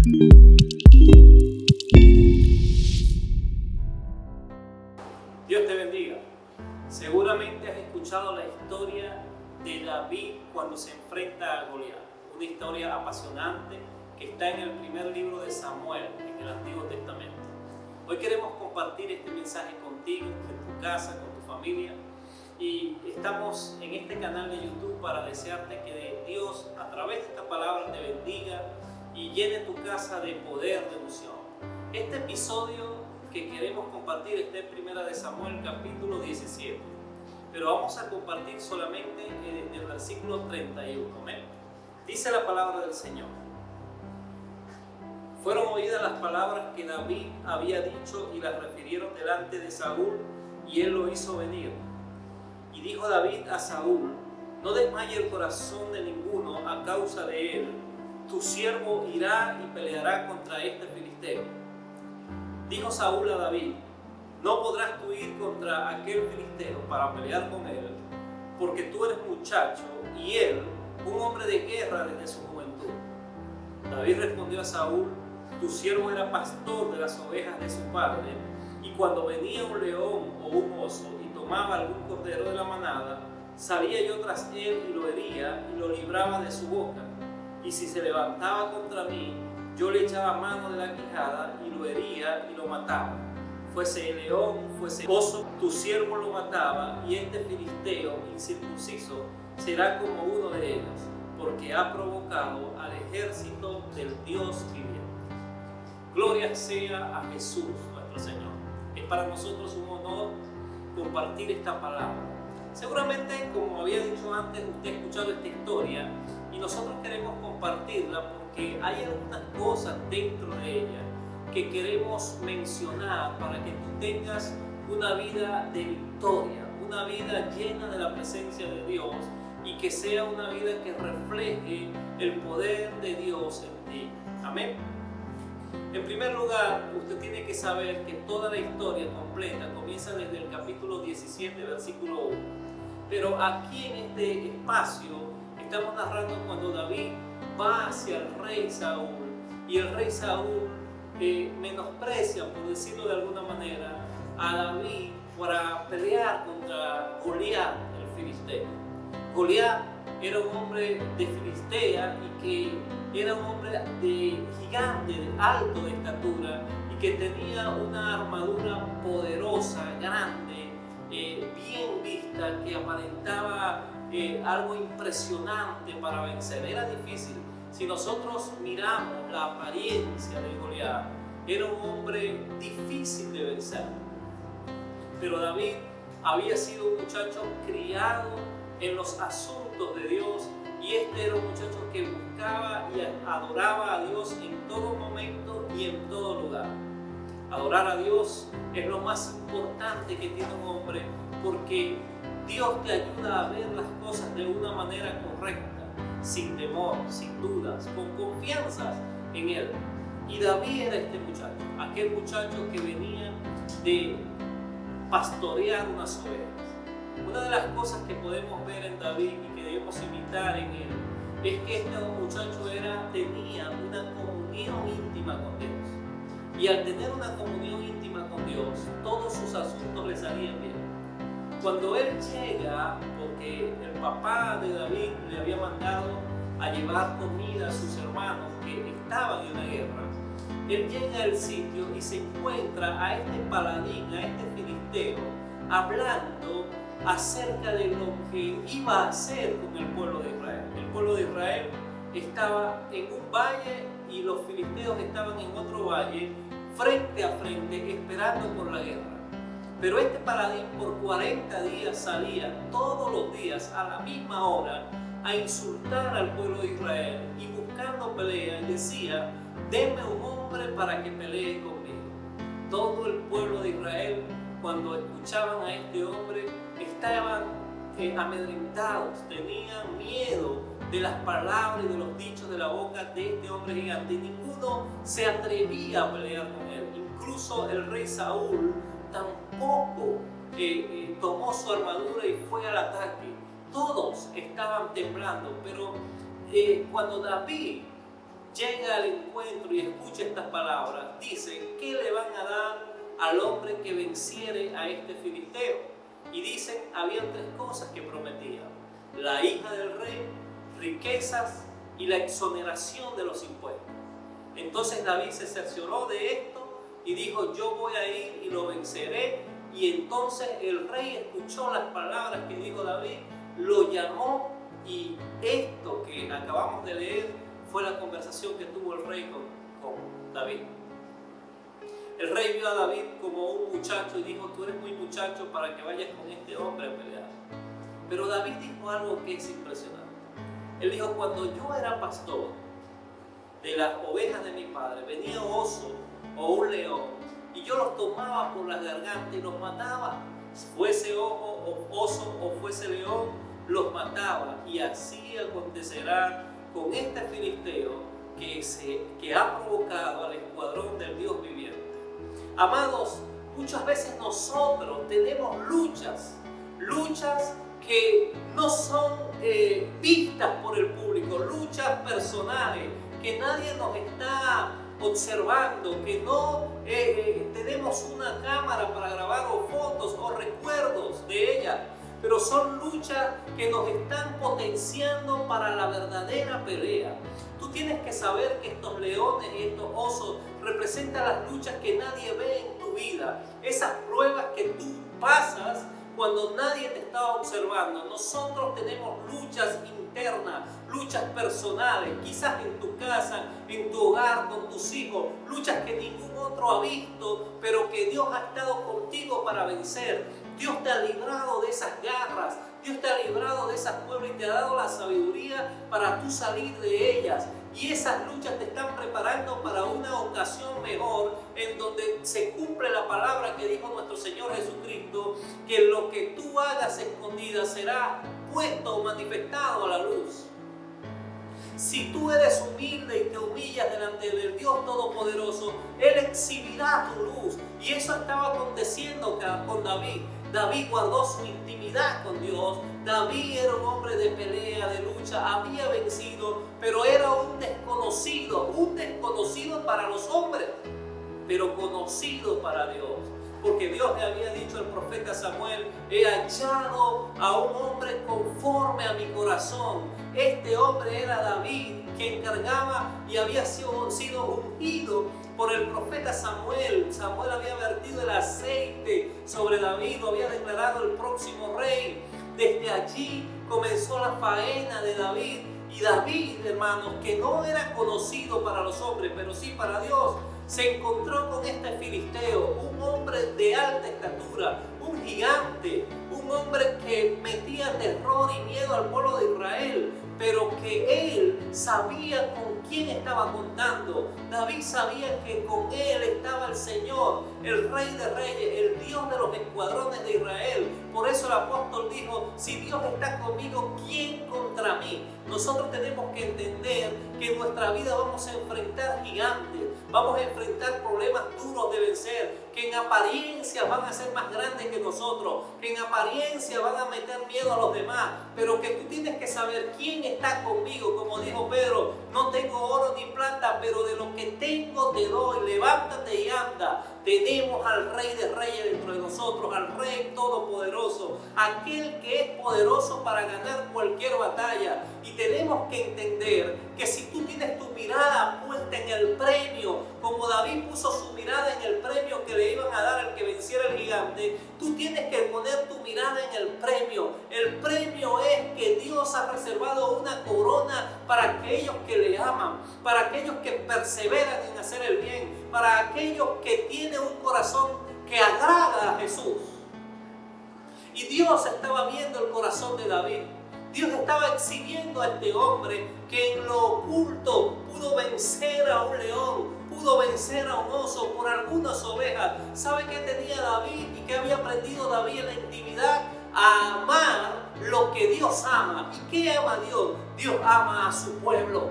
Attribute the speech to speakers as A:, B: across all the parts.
A: Dios te bendiga. Seguramente has escuchado la historia de David cuando se enfrenta a Goliat. Una historia apasionante que está en el primer libro de Samuel, en el Antiguo Testamento. Hoy queremos compartir este mensaje contigo, en tu casa, con tu familia. Y estamos en este canal de YouTube para desearte que Dios, a través de esta palabra, te bendiga y llene tu casa de poder, de unción. Este episodio que queremos compartir está en 1 de Samuel capítulo 17, pero vamos a compartir solamente en el versículo 31. ¿Amén? Dice la palabra del Señor: fueron oídas las palabras que David había dicho y las refirieron delante de Saúl, y él lo hizo venir. Y dijo David a Saúl: no desmaye el corazón de ninguno a causa de él, tu siervo irá y peleará contra este filisteo. Dijo Saúl a David: no podrás tú ir contra aquel filisteo para pelear con él, porque tú eres muchacho y él un hombre de guerra desde su juventud. David respondió a Saúl: tu siervo era pastor de las ovejas de su padre, y cuando venía un león o un oso y tomaba algún cordero de la manada, salía yo tras él y lo hería y lo libraba de su boca. Y si se levantaba contra mí, yo le echaba mano de la quijada y lo hería y lo mataba. Fuese león, fuese oso, tu siervo lo mataba, y este filisteo incircunciso será como uno de ellos, porque ha provocado al ejército del Dios viviente. Gloria sea a Jesús nuestro Señor. Es para nosotros un honor compartir esta palabra. Seguramente, como había dicho antes, usted ha escuchado esta historia y nosotros queremos compartirla porque hay algunas cosas dentro de ella que queremos mencionar para que tú tengas una vida de victoria, una vida llena de la presencia de Dios, y que sea una vida que refleje el poder de Dios en ti. Amén. En primer lugar, usted tiene que saber que toda la historia completa comienza desde el capítulo 17, versículo 1. Pero aquí en este espacio estamos narrando cuando David va hacia el rey Saúl, y el rey Saúl menosprecia, por decirlo de alguna manera, a David para pelear contra Goliat, el filisteo. Goliat era un hombre de Filistea y que era un hombre de gigante, de alto de estatura, y que tenía una armadura poderosa, grande, bien vista, que aparentaba algo impresionante para vencer. Era difícil. Si nosotros miramos la apariencia de Goliat, era un hombre difícil de vencer. Pero David había sido un muchacho criado en los asuntos de Dios, y este era un muchacho que buscaba y adoraba a Dios en todo momento y en todo lugar. Adorar a Dios es lo más importante que tiene un hombre, porque Dios te ayuda a ver las cosas de una manera correcta, sin temor, sin dudas, con confianza en Él. Y David era este muchacho, aquel muchacho que venía de pastorear unas ovejas. Una de las cosas que podemos ver en David y que debemos imitar en él es que este muchacho tenía una comunión íntima con Dios. Y al tener una comunión íntima con Dios, todos sus asuntos le salían bien. Cuando él llega, porque el papá de David le había mandado a llevar comida a sus hermanos que estaban en una guerra, él llega al sitio y se encuentra a este paladín, a este filisteo, hablando acerca de lo que iba a hacer con el pueblo de Israel. El pueblo de Israel estaba en un valle y los filisteos estaban en otro valle, frente a frente, esperando por la guerra. Pero este paladín por 40 días salía todos los días a la misma hora a insultar al pueblo de Israel, y buscando pelea decía: denme un hombre para que pelee conmigo. Todo el pueblo de Israel, cuando escuchaban a este hombre, estaban amedrentados, tenían miedo de las palabras y de los dichos de la boca de este hombre gigante, y ninguno se atrevía a pelear con él. Incluso el rey Saúl tampoco tomó su armadura y fue al ataque. Todos estaban temblando, pero cuando David llega al encuentro y escucha estas palabras, dice: ¿qué le van a dar al hombre que venciere a este filisteo? Y dicen, habían 3 cosas que prometían: la hija del rey, riquezas y la exoneración de los impuestos. Entonces David se cercioró de esto y dijo: yo voy a ir y lo venceré. Y entonces el rey escuchó las palabras que dijo David, lo llamó, y esto que acabamos de leer fue la conversación que tuvo el rey con David. El rey vio a David como un muchacho y dijo: tú eres muy muchacho para que vayas con este hombre a pelear. Pero David dijo algo que es impresionante. Él dijo: cuando yo era pastor de las ovejas de mi padre, venía un oso o un león y yo los tomaba por las gargantas y los mataba. Fuese oso o fuese león, los mataba. Y así acontecerá con este filisteo que ha provocado al escuadrón del Dios viviente. Amados, muchas veces nosotros tenemos luchas que no son vistas por el público, luchas personales, que nadie nos está observando, que no tenemos una cámara para grabar o fotos o recuerdos de ellas, pero son luchas que nos están potenciando para la verdadera pelea. Tú tienes que saber que estos leones y estos osos representan las luchas que nadie ve en tu vida, esas pruebas que tú pasas cuando nadie te está observando. Nosotros tenemos luchas internas, luchas personales, quizás en tu casa, en tu hogar, con tus hijos, luchas que ningún otro ha visto, pero que Dios ha estado contigo para vencer. Dios te ha librado de esas garras, Dios te ha librado de esas pruebas y te ha dado la sabiduría para tú salir de ellas. Y esas luchas te están preparando para una ocasión mejor, en donde se cumple la palabra que dijo nuestro Señor Jesucristo, que lo que tú hagas escondida será puesto o manifestado a la luz. Si tú eres humilde y te humillas delante del Dios Todopoderoso, Él exhibirá tu luz. Y eso estaba aconteciendo con David. David guardó su intimidad con Dios. David era un hombre de pelea, de lucha, había vencido, pero era un desconocido para los hombres, pero conocido para Dios. Porque Dios le había dicho al profeta Samuel: he hallado a un hombre conforme a mi corazón. Este hombre era David, que encargaba y había sido ungido por el profeta Samuel. Samuel había vertido el aceite sobre David, lo había declarado el próximo rey. Desde allí comenzó la faena de David. Y David, hermanos, que no era conocido para los hombres, pero sí para Dios, se encontró con este filisteo, un hombre de alta estatura, un gigante, un hombre que metía terror y miedo al pueblo de Israel, pero que él sabía con quién estaba contando. David sabía que con él estaba el Señor, el Rey de Reyes, el Dios de los escuadrones de Israel. Por eso el apóstol dijo: si Dios está conmigo, ¿quién contra mí? Nosotros tenemos que entender que en nuestra vida vamos a enfrentar gigantes, vamos a enfrentar problemas duros de vencer, que en apariencia van a ser más grandes que nosotros, que en apariencia van a meter miedo a los demás, pero que tú tienes que saber quién está conmigo. Como dijo Pedro: no tengo oro ni plata, pero de lo que tengo te doy, levántate y anda. Tenemos al Rey de Reyes dentro de nosotros, al Rey Todopoderoso, aquel que es poderoso para ganar cualquier batalla. Y tenemos que entender que si tú tienes tu mirada puesta en el premio, como David puso su mirada en el premio que le iban a dar al que venciera el gigante, tú tienes que poner tu mirada en el premio. El premio es que Dios ha reservado una corona para aquellos que le aman, para aquellos que perseveran en hacer el bien, para aquellos que tienen un corazón que agrada a Jesús. Y Dios estaba viendo el corazón de David. Dios estaba exhibiendo a este hombre que en lo oculto pudo vencer a un león, pudo vencer a un oso por algunas ovejas. ¿Sabe qué tenía David y qué había aprendido David en la intimidad? A amar lo que Dios ama. ¿Y qué ama Dios? Dios ama a su pueblo.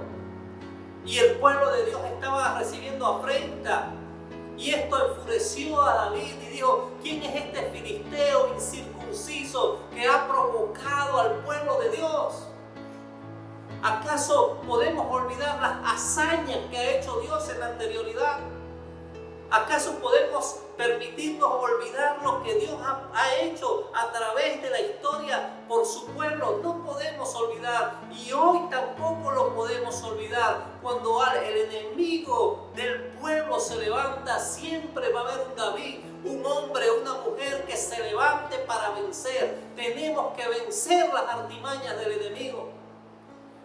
A: Y el pueblo de Dios estaba recibiendo afrenta. Y esto enfureció a David y dijo: ¿quién es este filisteo incircunciso que ha provocado al pueblo de Dios? ¿Acaso podemos olvidar las hazañas que ha hecho Dios en la anterioridad? ¿Acaso podemos permitirnos olvidar lo que Dios ha hecho a través de la historia por su pueblo? No podemos olvidar, y hoy tampoco lo podemos olvidar. Cuando el enemigo del pueblo se levanta, siempre va a haber un David, un hombre, una mujer que se levante para vencer. Tenemos que vencer las artimañas del enemigo.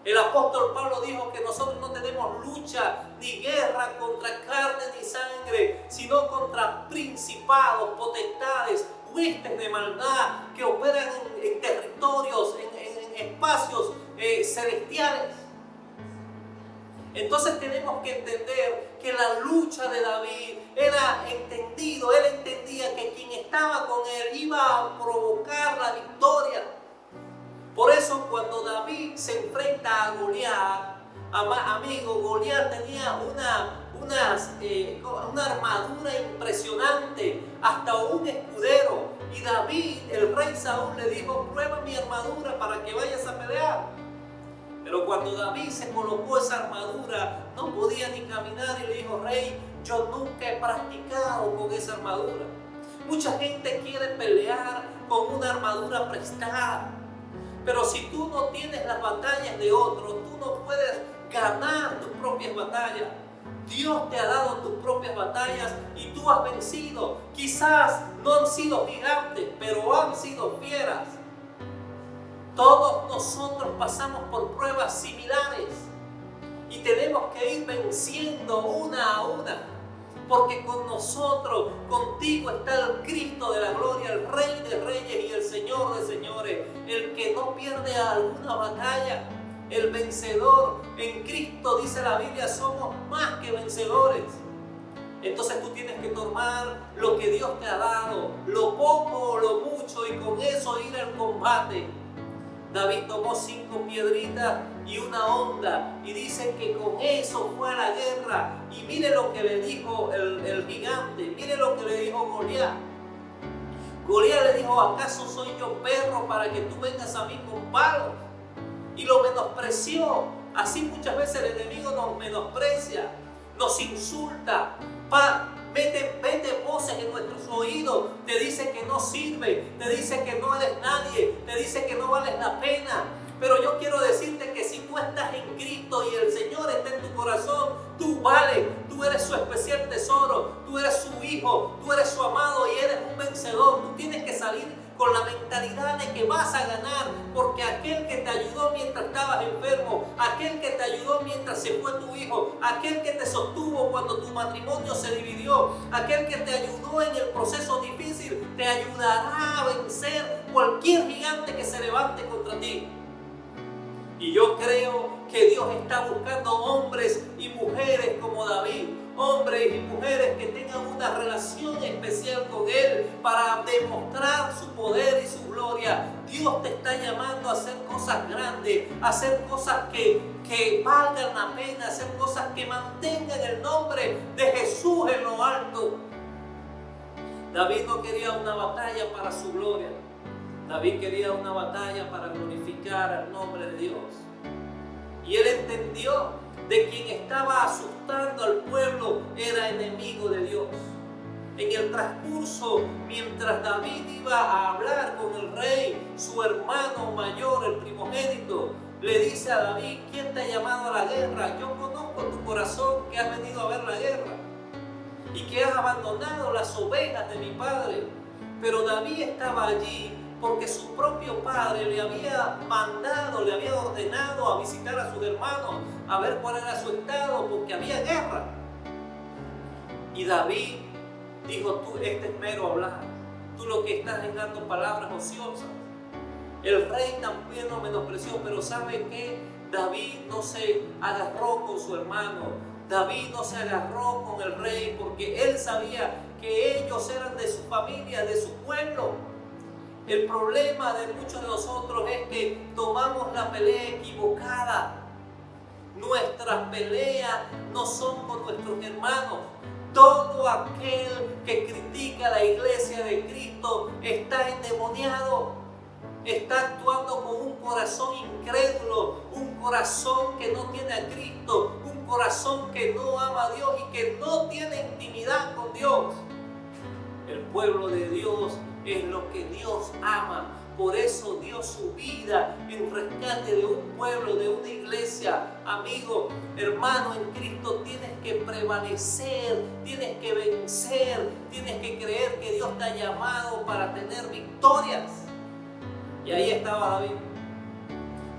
A: El apóstol Pablo dijo que nosotros no tenemos lucha ni guerra contra carne ni sangre, sino contra principados, potestades, huestes de maldad que operan en territorios, en espacios celestiales. Entonces tenemos que entender que la lucha de David era entendido, él entendía que quien estaba con él iba a provocar la victoria. Por eso cuando David se enfrenta a Goliat, amigo, Goliat tenía una armadura impresionante, hasta un escudero. Y David, el rey Saúl, le dijo: prueba mi armadura para que vayas a pelear. Pero cuando David se colocó esa armadura, no podía ni caminar y le dijo: rey, yo nunca he practicado con esa armadura. Mucha gente quiere pelear con una armadura prestada. Pero si tú no tienes las batallas de otros, tú no puedes ganar tus propias batallas. Dios te ha dado tus propias batallas y tú has vencido. Quizás no han sido gigantes, pero han sido fieras. Todos nosotros pasamos por pruebas similares y tenemos que ir venciendo una a una. Porque con nosotros, contigo está el Cristo de la gloria, el Rey de reyes y el Señor de señores, el que no pierde alguna batalla, el vencedor. En Cristo, dice la Biblia, somos más que vencedores. Entonces tú tienes que tomar lo que Dios te ha dado, lo poco o lo mucho, y con eso ir al combate. David tomó 5 piedritas y una honda, y dice que con eso fue a la guerra. Y mire lo que le dijo el gigante, mire lo que le dijo Goliat. Goliat le dijo: ¿acaso soy yo perro para que tú vengas a mí con palos? Y lo menospreció. Así muchas veces el enemigo nos menosprecia, nos insulta, mete voces en nuestros oídos, te dice que no sirve, te dice que no eres nadie, te dice que no vales la pena. Pero yo quiero decirte que si tú estás en Cristo y el Señor está en tu corazón, tú vales, tú eres su especial tesoro, tú eres su hijo, tú eres su amado y eres un vencedor. Tú tienes que salir con la mentalidad de que vas a ganar, porque aquel que te ayudó mientras estabas enfermo, aquel que te ayudó mientras se fue tu hijo, aquel que te sostuvo cuando tu matrimonio se dividió, aquel que te ayudó en el proceso difícil, te ayudará a vencer cualquier gigante que se levante contra ti. Y yo creo que Dios está buscando hombres y mujeres como David, hombres y mujeres que tengan una relación especial con Él para demostrar su poder y su gloria. Dios te está llamando a hacer cosas grandes, a hacer cosas que valgan la pena, a hacer cosas que mantengan el nombre de Jesús en lo alto. David no quería una batalla para su gloria. David quería una batalla para glorificar al nombre de Dios. Y él entendió de quien estaba asustando al pueblo era enemigo de Dios. En el transcurso, mientras David iba a hablar con el rey, su hermano mayor, el primogénito, le dice a David: ¿quién te ha llamado a la guerra? Yo conozco tu corazón, que has venido a ver la guerra y que has abandonado las ovejas de mi padre. Pero David estaba allí porque su propio padre le había mandado, le había ordenado a visitar a sus hermanos, a ver cuál era su estado, porque había guerra. Y David dijo: tú, este es mero hablar, tú lo que estás es dando palabras ociosas. El rey también lo menospreció, pero ¿sabe qué? David no se agarró con su hermano, David no se agarró con el rey, porque él sabía que ellos eran de su familia, de su pueblo. El problema de muchos de nosotros es que tomamos la pelea equivocada. Nuestras peleas no son con nuestros hermanos. Todo aquel que critica a la iglesia de Cristo está endemoniado. está actuando con un corazón incrédulo, un corazón que no tiene a Cristo, un corazón que no ama a Dios y que no tiene intimidad con Dios. El pueblo de Dios es lo que Dios ama. Por eso dio su vida en rescate de un pueblo, de una iglesia. Amigo, hermano en Cristo, tienes que prevalecer, tienes que vencer, tienes que creer que Dios te ha llamado para tener victorias. Y ahí estaba David,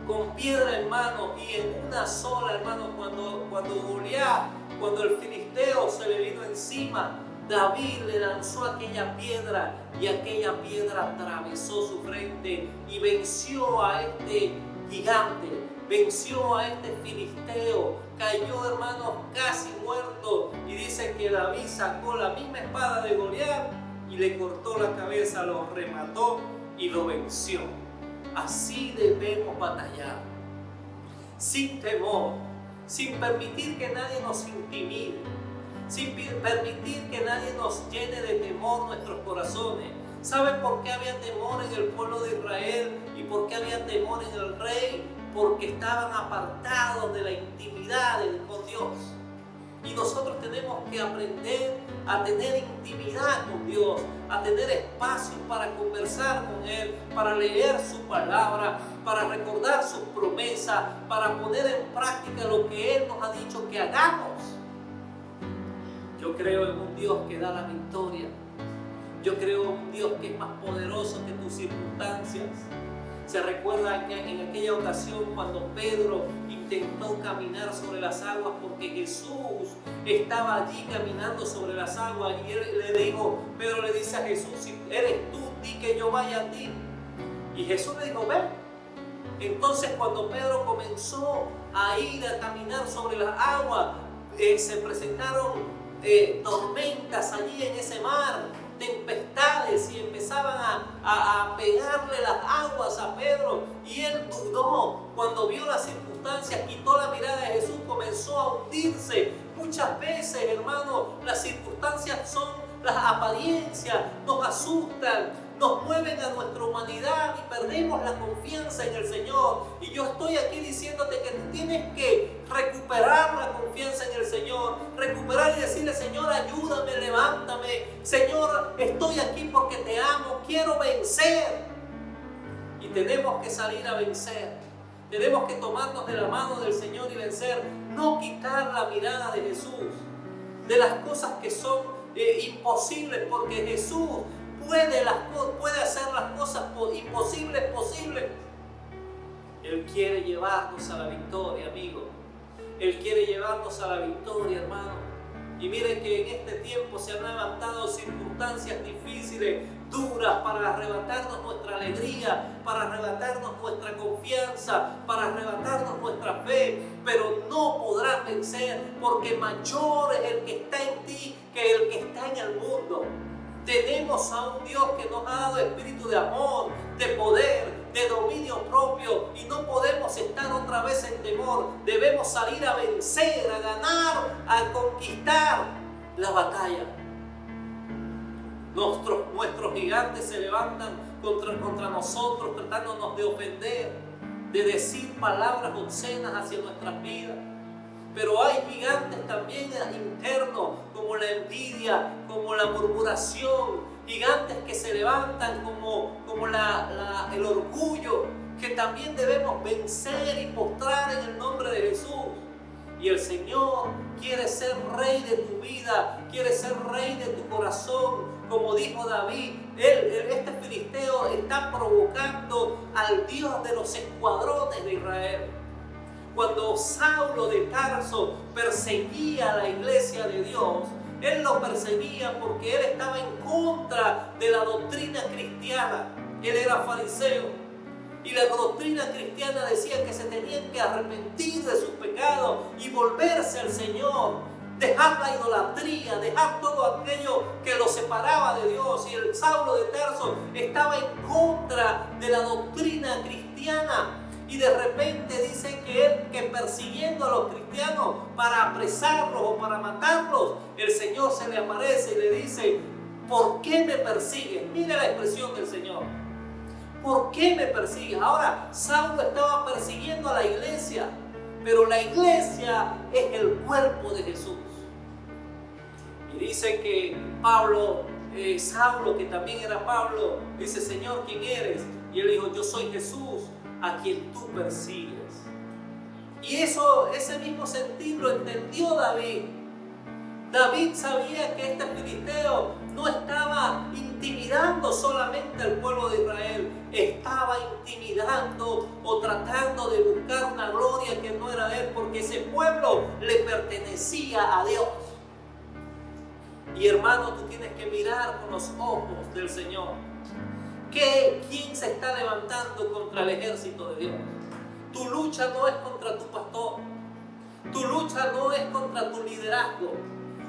A: con piedra en mano y en una sola, hermano, cuando Goliat, cuando el filisteo se le vino encima, David le lanzó aquella piedra y aquella piedra atravesó su frente y venció a este gigante, venció a este filisteo, cayó, hermanos, casi muerto, y dice que David sacó la misma espada de Goliat y le cortó la cabeza, lo remató y lo venció. Así debemos batallar, sin temor, sin permitir que nadie nos intimide, sin permitir que nadie nos llene de temor nuestros corazones. ¿Saben por qué había temor en el pueblo de Israel y por qué había temor en el rey? Porque estaban apartados de la intimidad con Dios. Y nosotros tenemos que aprender a tener intimidad con Dios, a tener espacio para conversar con Él, para leer su palabra, para recordar sus promesas, para poner en práctica lo que Él nos ha dicho que hagamos. Yo creo en un Dios que da la victoria. Yo creo en un Dios que es más poderoso que tus circunstancias. Se recuerda que en aquella ocasión cuando Pedro intentó caminar sobre las aguas porque Jesús estaba allí caminando sobre las aguas y Pedro le dice a Jesús, si eres tú, di que yo vaya a ti. Y Jesús le dijo, ven. Entonces cuando Pedro comenzó a ir a caminar sobre las aguas, se presentaron tormentas allí en ese mar, tempestades, y empezaban a pegarle las aguas a Pedro, y él dudó. Cuando vio las circunstancias, quitó la mirada de Jesús, comenzó a hundirse. Muchas veces, hermano, las circunstancias son las apariencias, nos asustan, nos mueven a nuestra humanidad y perdemos la confianza en el Señor. Y yo estoy aquí diciéndote que tienes que recuperar la confianza en el Señor, recuperar y decirle, Señor, ayúdame, levántame, Señor, estoy aquí porque te amo, quiero vencer. Y tenemos que salir a vencer, tenemos que tomarnos de la mano del Señor y vencer, no quitar la mirada de Jesús, de las cosas que son imposibles, porque Jesús puede hacer las cosas imposibles posibles. Él quiere llevarnos a la victoria, amigo. Él quiere llevarnos a la victoria, hermano. Y miren que en este tiempo se han levantado circunstancias difíciles, duras, para arrebatarnos nuestra alegría, para arrebatarnos nuestra confianza, para arrebatarnos nuestra fe. Pero no podrás vencer, porque mayor es el que está en ti que el que está en el mundo. Tenemos a un Dios que nos ha dado espíritu de amor, de poder, de dominio propio, y no podemos estar otra vez en temor. Debemos salir a vencer, a ganar, a conquistar la batalla. Nuestros gigantes se levantan contra nosotros, tratándonos de ofender, de decir palabras obscenas hacia nuestras vidas. Pero hay gigantes también internos, como la envidia, como la murmuración, gigantes que se levantan como el orgullo, que también debemos vencer y postrar en el nombre de Jesús. Y el Señor quiere ser rey de tu vida, quiere ser rey de tu corazón. Como dijo David, este filisteo está provocando al Dios de los escuadrones de Israel. Cuando Saulo de Tarso perseguía a la iglesia de Dios, él lo perseguía porque él estaba en contra de la doctrina cristiana. Él era fariseo y la doctrina cristiana decía que se tenían que arrepentir de sus pecados y volverse al Señor, dejar la idolatría, dejar todo aquello que lo separaba de Dios. Y el Saulo de Tarso estaba en contra de la doctrina cristiana. Y de repente dice que persiguiendo a los cristianos para apresarlos o para matarlos, el Señor se le aparece y le dice, ¿por qué me persigues? Mira la expresión del Señor. ¿por qué me persigues? Ahora, Saulo estaba persiguiendo a la iglesia, pero la iglesia es el cuerpo de Jesús. Y dice que Saulo, que también era Pablo, dice: Señor, ¿quién eres? Y él dijo: yo soy Jesús, a quien tú persigues. Y ese mismo sentir lo entendió David. David sabía que este filisteo no estaba intimidando solamente al pueblo de Israel, estaba intimidando o tratando de buscar una gloria que no era de él, porque ese pueblo le pertenecía a Dios. Y hermano, tú tienes que mirar con los ojos del Señor. ¿Quién se está levantando contra el ejército de Dios? Tu lucha no es contra tu pastor. Tu lucha no es contra tu liderazgo.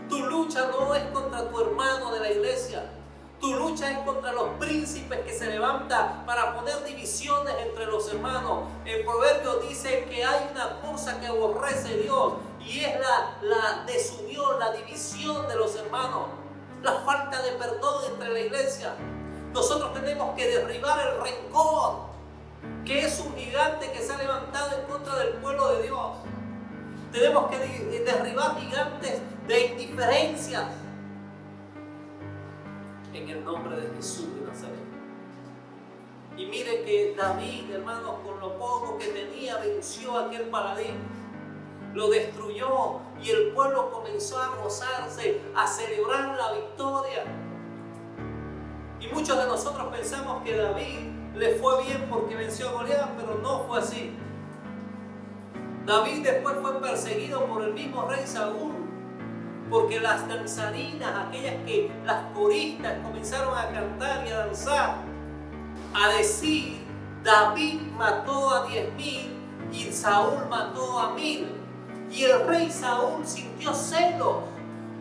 A: Tu lucha no es contra tu hermano de la iglesia. Tu lucha es contra los príncipes que se levantan para poner divisiones entre los hermanos. El proverbio dice que hay una cosa que aborrece Dios, y es la desunión, la división de los hermanos, la falta de perdón entre la iglesia. Nosotros tenemos que derribar el rencor, que es un gigante que se ha levantado en contra del pueblo de Dios. Tenemos que derribar gigantes de indiferencias en el nombre de Jesús de Nazaret. Y mire que David, hermanos, con lo poco que tenía, venció a aquel paladín, lo destruyó, y el pueblo comenzó a gozarse, a celebrar la victoria. Y muchos de nosotros pensamos que David le fue bien porque venció a Goliat, pero no fue así. David después fue perseguido por el mismo rey Saúl, porque las danzarinas, las coristas, comenzaron a cantar y a danzar, a decir: David mató a 10,000 y Saúl mató a 1,000. Y el rey Saúl sintió celos,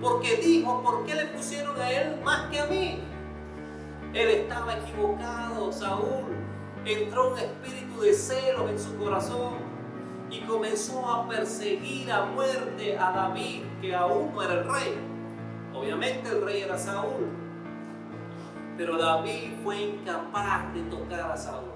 A: porque dijo: ¿por qué le pusieron a él más que a mí? Él estaba equivocado. Saúl entró un espíritu de celos en su corazón y comenzó a perseguir a muerte a David, que aún no era el rey. Obviamente el rey era Saúl, pero David fue incapaz de tocar a Saúl.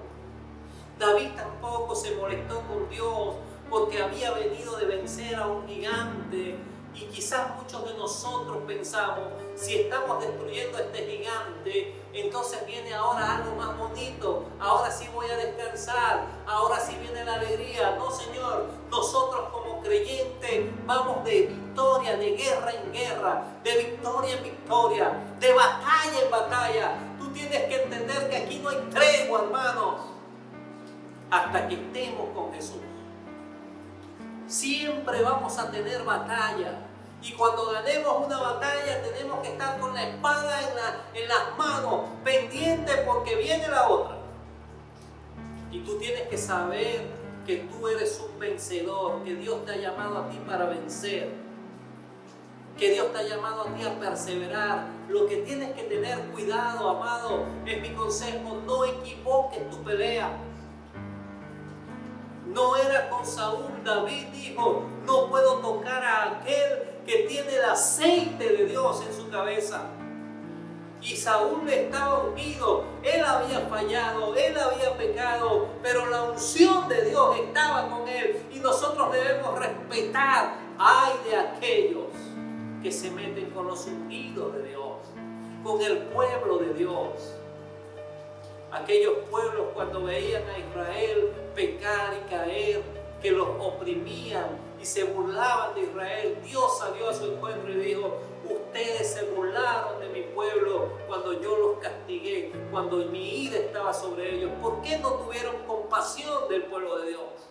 A: David tampoco se molestó con Dios porque había venido de vencer a un gigante. Y quizás muchos de nosotros pensamos: si estamos destruyendo a este gigante, entonces viene ahora algo más bonito, ahora sí voy a descansar, ahora sí viene la alegría. No, Señor, nosotros como creyentes vamos de victoria, de guerra en guerra, de victoria en victoria, de batalla en batalla. Tú tienes que entender que aquí no hay tregua, hermanos, hasta que estemos con Jesús. Siempre vamos a tener batalla. Y cuando ganemos una batalla tenemos que estar con la espada en las manos, pendiente, porque viene la otra. Y tú tienes que saber que tú eres un vencedor, que Dios te ha llamado a ti para vencer, que Dios te ha llamado a ti a perseverar. Lo que tienes que tener cuidado, amado, es mi consejo: no equivoques tu pelea. No era con Saúl. David dijo: no puedo tocar a aquel que tiene el aceite de Dios en su cabeza. Y Saúl estaba ungido, él había fallado, él había pecado, pero la unción de Dios estaba con él. Y nosotros debemos respetar. Ay de aquellos que se meten con los ungidos de Dios, con el pueblo de Dios. Aquellos pueblos, cuando veían a Israel pecar y caer, que los oprimían y se burlaban de Israel, Dios salió a su encuentro y dijo: ustedes se burlaron de mi pueblo cuando yo los castigué, cuando mi ira estaba sobre ellos. ¿Por qué no tuvieron compasión del pueblo de Dios?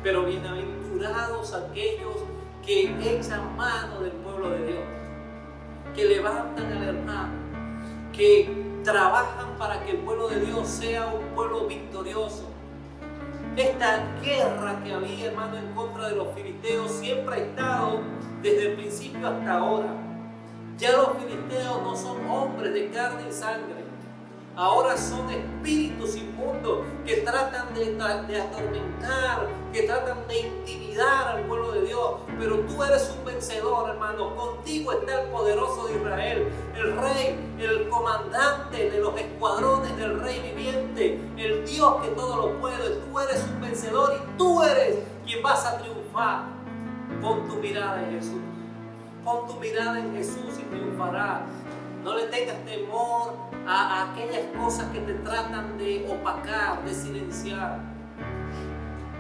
A: Pero bienaventurados aquellos que echan mano del pueblo de Dios, que levantan al hermano, que trabajan para que el pueblo de Dios sea un pueblo victorioso. Esta guerra que había, hermano, en contra de los filisteos siempre ha estado desde el principio hasta ahora. Ya los filisteos no son hombres de carne y sangre. Ahora son espíritus inmundos que tratan de atormentar, que tratan de intimidar al pueblo de Dios. Pero tú eres un vencedor, hermano. Contigo está el poderoso de Israel, el rey, el comandante de los escuadrones del rey viviente, el Dios que todo lo puede. Tú eres un vencedor y tú eres quien vas a triunfar. Pon tu mirada en Jesús. Pon tu mirada en Jesús y triunfarás. No le tengas temor a aquellas cosas que te tratan de opacar, de silenciar.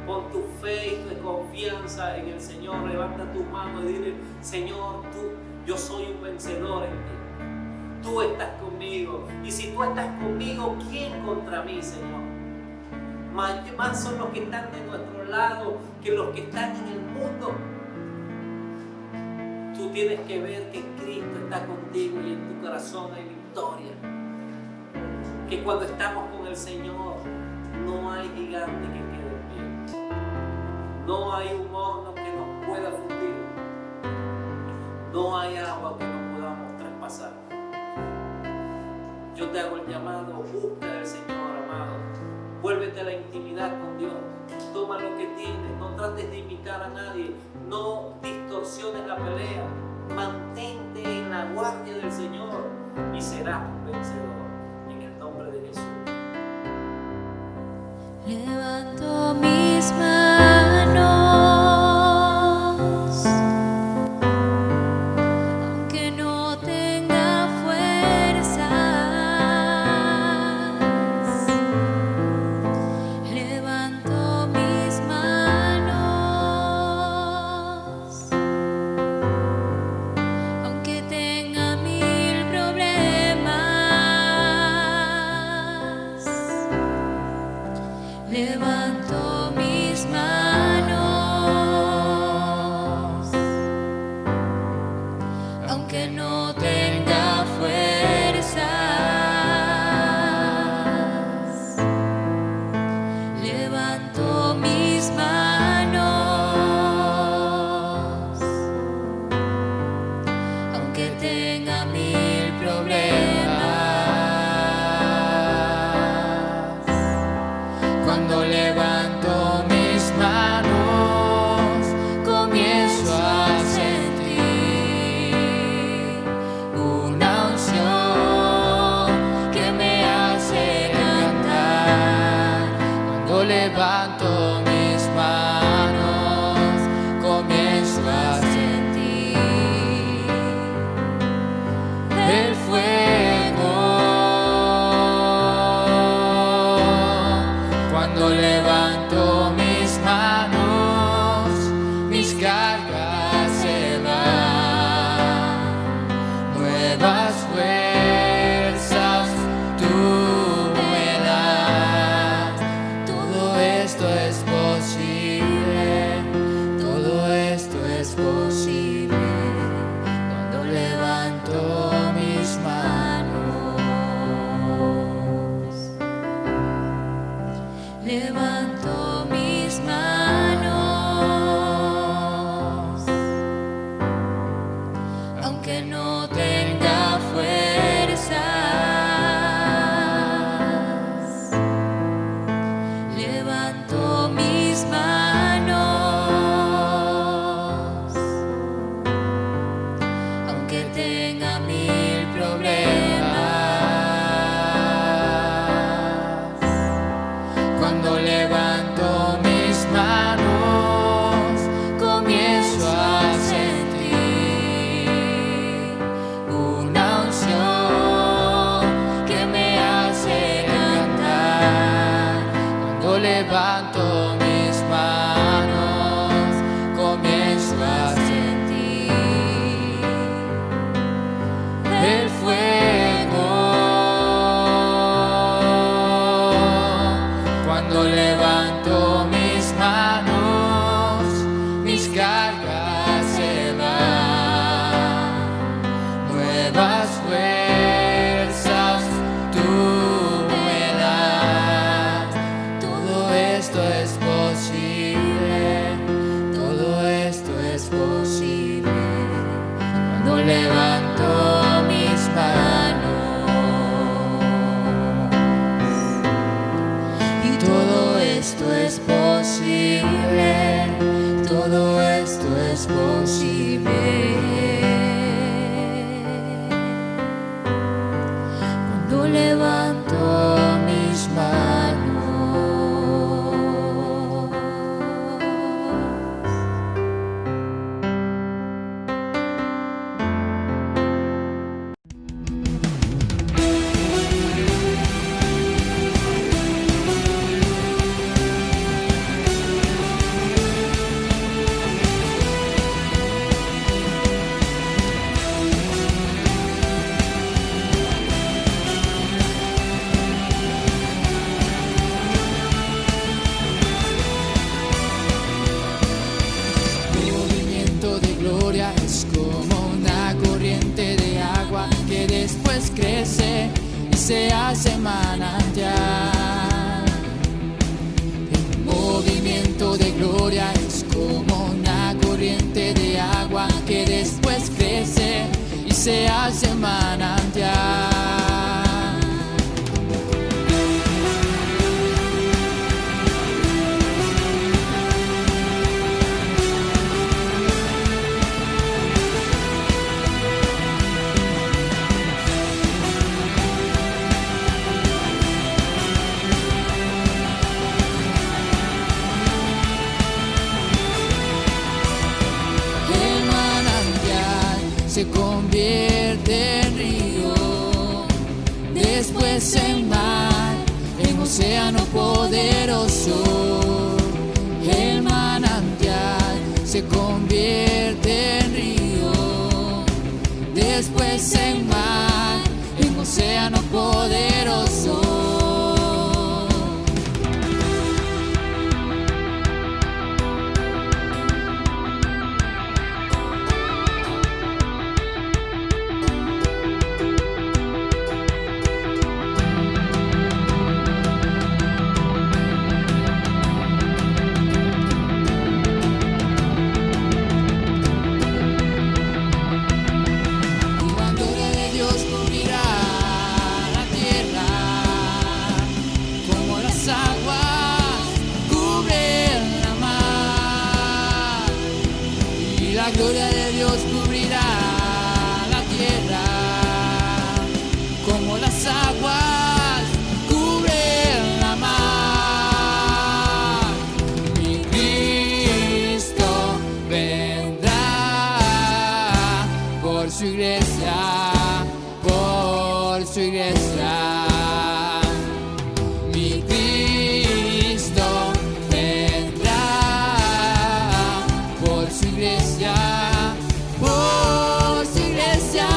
A: Pon tu fe y tu confianza en el Señor. Levanta tu mano y dile: Señor, yo soy un vencedor en ti. Tú estás conmigo. Y si tú estás conmigo, ¿quién contra mí, Señor? Más son los que están de nuestro lado que los que están en el mundo. Tú tienes que ver que Cristo está contigo y en tu corazón hay victoria. Que cuando estamos con el Señor no hay gigante que quede en pie. No hay un horno que nos pueda fundir. No hay agua que nos podamos traspasar. Yo te hago el llamado: busca al Señor, amado. Vuélvete a la intimidad con Dios. Toma lo que tienes. No trates de imitar a nadie. No distorsiones la pelea. Mantente en la guardia del Señor y serás un vencedor en el nombre de Jesús.
B: Levanto mis manos, aunque no tenga fuerzas. Levanto mis manos, aunque tenga mil problemas. Levanto mis manos, aunque no tenga fuerzas. Levanto mis manos, aunque tenga mil problemas. Cuando levanto mis manos, comienzo a sentir una unción que me hace cantar. Cuando levanto mis manos, comienzo a sentir el fuego. Cuando levanto mis manos, mis cargas se van. Nuevas fuerzas tú me das. Todo esto es posible. Todo esto es posible. Cuando levanto mis manos. Levanto mis manos, aunque no tenga fuerzas. Levanto mis manos, aunque tenga mil problemas. Cuando levanto mis manos, comienzo a sentir una unción que me hace cantar. Cuando levanto mis manos, comienzo a sentir el fuego. Cuando levanto mis manos, mis cargas se van. Nuevas fuerzas tú me das. Todo esto es posible. Todo esto es posible. Cuando levanto mis manos. seas el manantial. Se convierte en río, después en mar, en océano poderoso. El manantial se convierte en río, después en mar, en océano poderoso. La gloria de Dios cubrirá la tierra, como las aguas cubren la mar. Mi Cristo vendrá por su iglesia, por su iglesia. Mi Cristo vendrá por su iglesia, por su iglesia.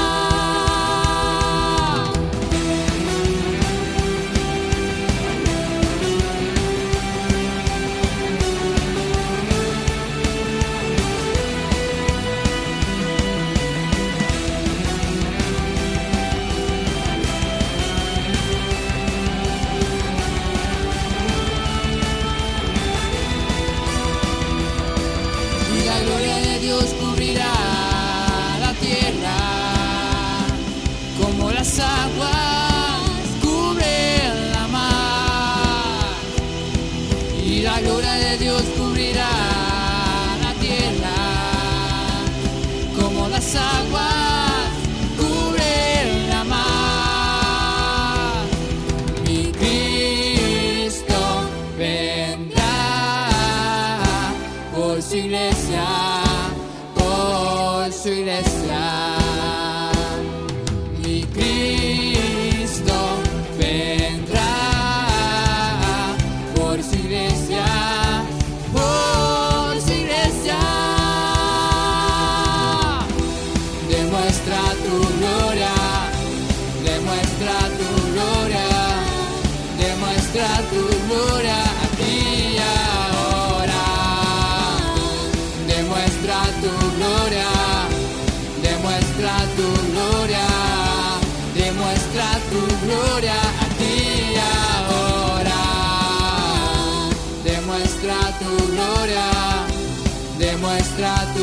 B: Y la gloria de Dios cubrirá la tierra, como las aguas cubren la mar. Y la gloria de Dios cubrirá la tierra, como las aguas cubren la mar. Mi Cristo vendrá por su iglesia, por su iglesia. Mi Cristo vendrá por su iglesia, por su iglesia. Demuestra tu gloria, demuestra tu gloria, demuestra tu gloria aquí y ahora. Demuestra tu gloria, demuestra tu gloria, demuestra tu gloria aquí y ahora. Demuestra tu gloria, demuestra tu